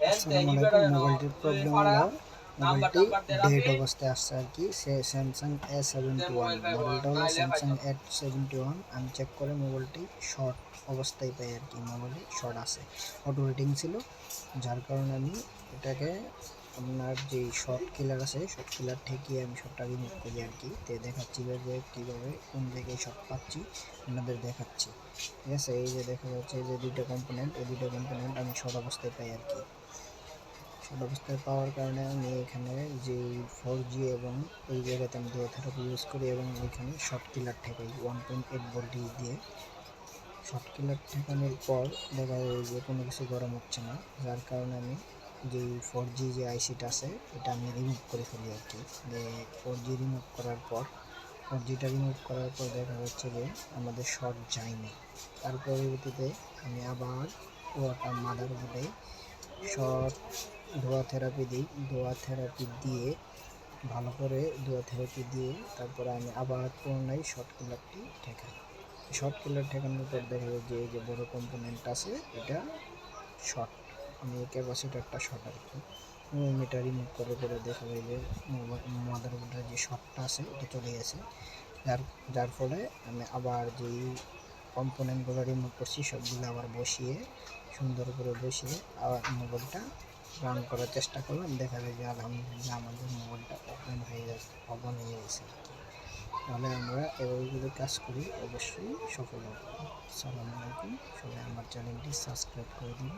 আসসালামু আলাইকুম। মোবাইলটির প্রবলেম হলো মোবাইলটি ডেড অবস্থায় আসছে আর কি। সে স্যামসাং A71 মডেলটা হলো স্যামসাং A71। আমি চেক করে মোবাইলটি শর্ট অবস্থায় পাই আর কি। মোবাইলে শর্ট আছে, অটো রেটিং ছিল, যার কারণে আমি এটাকে আপনার যে শর্ট কিলার আছে শর্ট কিলার ঠেকিয়ে আমি শর্টটা রিমুভ করি আর কি। তে দেখাচ্ছি যে কীভাবে কোন জায়গায় শর্ট পাচ্ছি আপনাদের দেখাচ্ছি। ঠিক আছে, এই যে দেখা যাচ্ছে যে দুইটা কম্পোনেন্ট, এই দুইটা কম্পোনেন্ট আমি শর্ট অবস্থায় পাই আর কি। শর্ট অবস্থায় পাওয়ার কারণে আমি এখানে যে 4G এবং এই জায়গাতে আমি দুয়ো থেরাপি ইউজ করি এবং এখানে শর্ট কিলার ঠেকাই 1.8 ভোল্টেজ দিয়ে। শর্ট কিলার ঠেকানোর পর দেখা যায় যে কোনো কিছু গরম হচ্ছে না, যার কারণে আমি যেই 4G যে আইসিটা আছে এটা আমি রিমুভ করে ফেলি আর কি। যে 4G রিমুভ করার পর 4Gটা রিমুভ করার পর দেখা যাচ্ছে যে আমাদের শর্ট যায়নি। তার পরবর্তীতে আমি আবার ওটা মাদারবোর্ডে শর্ট ধোয়া থেরাপি দিই। ধোয়া থেরাপি দিয়ে ভালো করে ধোয়া থেরাপি দিয়ে তারপরে আমি আবার পুনরায় শর্ট কিলারটি ঠেকাই। শর্ট কিলার ঠেকানোর পর দেখা যায় যে এই যে বড় কম্পোনেন্ট আছে এটা শর্ট, মানে ক্যাপাসিটারটা শর্ট আর কি। এটা রিমুভ করে করে দেখা যায় যে মাদারবোর্ডের যে শর্টটা আছে এটা চলে গেছে। যার যার ফলে আমি আবার যেই কম্পোনেন্টগুলো রিমুভ করছি সবগুলো আবার বসিয়ে সুন্দর করে বসিয়ে আবার মোবাইলটা রান করার চেষ্টা করলাম। দেখা যায় যে আলহামদুলিল্লাহ আমাদের মোবাইলটা ওপেন হয়ে গেছে আর কি। তাহলে আমরা এভাবে যদি কাজ করি অবশ্যই সফল হব। আসসালামু আলাইকুম, সবাই আমার চ্যানেলটি সাবস্ক্রাইব করে দিন।